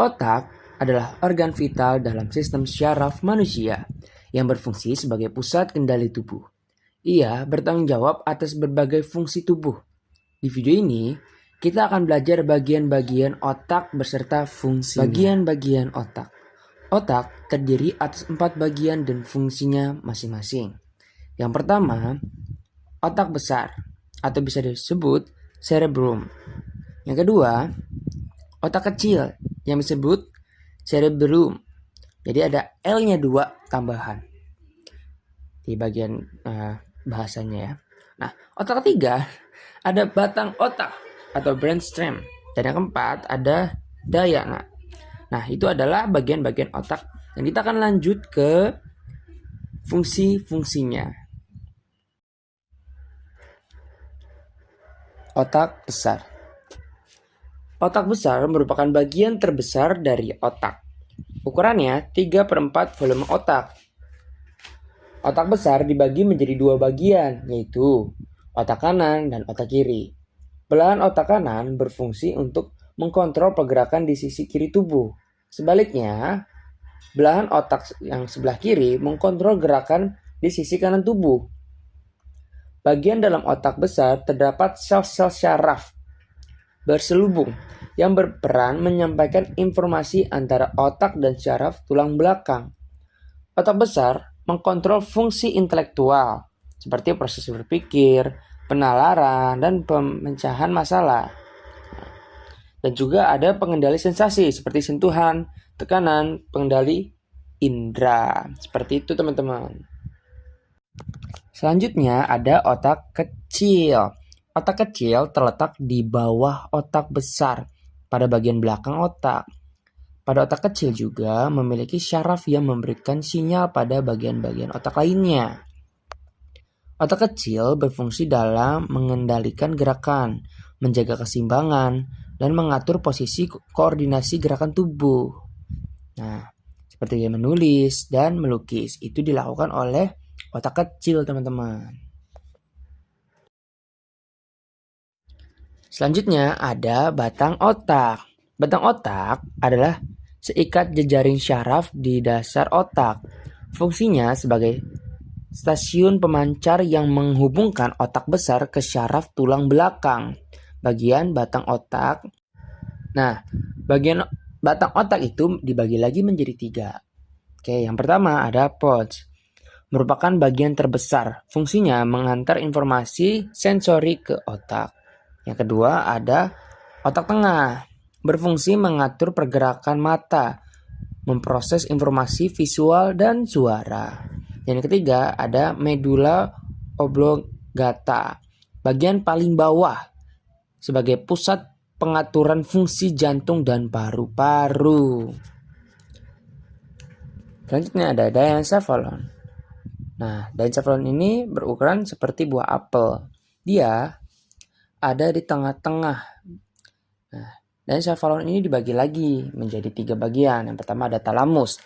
Otak adalah organ vital dalam sistem syaraf manusia yang berfungsi sebagai pusat kendali tubuh. Ia bertanggung jawab atas berbagai fungsi tubuh. Di video ini, kita akan belajar bagian-bagian otak beserta fungsinya. Bagian-bagian otak. Otak terdiri atas 4 bagian dan fungsinya masing-masing. Yang pertama, otak besar atau bisa disebut cerebrum. Yang kedua, otak kecil yang disebut cerebellum. Jadi ada L-nya 2 tambahan di bagian bahasanya ya. Nah, otak ketiga ada batang otak atau brainstem. Dan yang keempat ada dayana. Nah, itu adalah bagian-bagian otak. Dan kita akan lanjut ke fungsi-fungsinya. Otak besar. Otak besar merupakan bagian terbesar dari otak. Ukurannya 3/4 volume otak. Otak besar dibagi menjadi 2 bagian, yaitu otak kanan dan otak kiri. Belahan otak kanan berfungsi untuk mengkontrol pergerakan di sisi kiri tubuh. Sebaliknya, belahan otak yang sebelah kiri mengkontrol gerakan di sisi kanan tubuh. Bagian dalam otak besar terdapat sel-sel syaraf berselubung yang berperan menyampaikan informasi antara otak dan syaraf tulang belakang. Otak besar mengkontrol fungsi intelektual seperti proses berpikir, penalaran, dan pemecahan masalah. Dan juga ada pengendali sensasi seperti sentuhan, tekanan, pengendali indera. Seperti itu teman-teman. Selanjutnya ada otak kecil. Otak kecil terletak di bawah otak besar pada bagian belakang otak. Pada otak kecil juga memiliki syaraf yang memberikan sinyal pada bagian-bagian otak lainnya. Otak kecil berfungsi dalam mengendalikan gerakan, menjaga keseimbangan, dan mengatur posisi koordinasi gerakan tubuh. Nah, seperti menulis dan melukis, itu dilakukan oleh otak kecil, teman-teman. Selanjutnya ada batang otak. Batang otak adalah seikat jejaring syaraf di dasar otak. Fungsinya sebagai stasiun pemancar yang menghubungkan otak besar ke syaraf tulang belakang. Bagian batang otak. Nah, bagian batang otak itu dibagi lagi menjadi 3. Oke, yang pertama ada pons. Merupakan bagian terbesar. Fungsinya mengantar informasi sensori ke otak. Yang kedua ada otak tengah. Berfungsi mengatur pergerakan mata, memproses informasi visual dan suara. Dan yang ketiga ada medula oblongata. Bagian paling bawah sebagai pusat pengaturan fungsi jantung dan paru-paru. Selanjutnya ada diencephalon. Nah, diencephalon ini berukuran seperti buah apel. Dia ada di tengah-tengah. Nah, diencephalon ini dibagi lagi menjadi 3 bagian. Yang pertama ada talamus.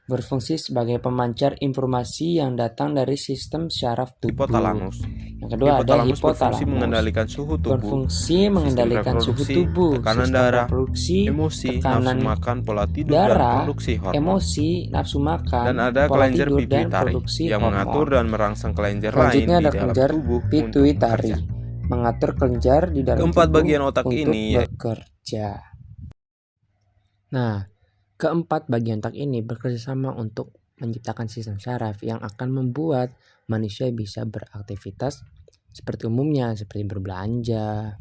Berfungsi sebagai pemancar informasi yang datang dari sistem syaraf tubuh. Hipotalamus. Yang kedua ada hipotalamus. Berfungsi mengendalikan suhu tubuh, berfungsi mengendalikan suhu tubuh, tekanan sistem darah, reproduksi, emosi, tekanan nafsu makan, pola tidur, darah, dan produksi hormon. emosi, nafsu makan, Dan ada pola kelenjar tidur, dan pituitari produksi yang hormon. mengatur dan merangsang kelenjar lain Selanjutnya di ada dalam kelenjar tubuh untuk pituitari, bekerja. mengatur kelenjar di dalam Keempat tubuh bagian otak untuk ini bekerja. Nah, keempat bagian otak ini bekerja sama untuk menciptakan sistem syaraf yang akan membuat manusia bisa beraktivitas seperti umumnya, seperti berbelanja,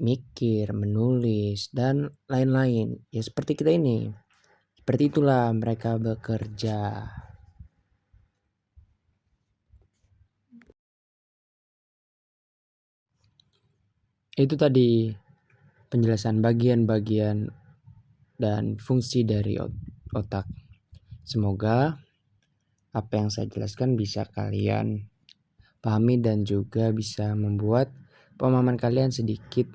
mikir, menulis, dan lain-lain. Ya seperti kita ini. Seperti itulah mereka bekerja. Itu tadi penjelasan bagian-bagian dan fungsi dari otak. Semoga apa yang saya jelaskan bisa kalian pahami dan juga bisa membuat pemahaman kalian sedikit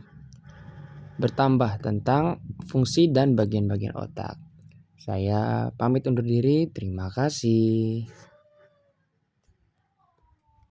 bertambah tentang fungsi dan bagian-bagian otak. Saya pamit undur diri, terima kasih.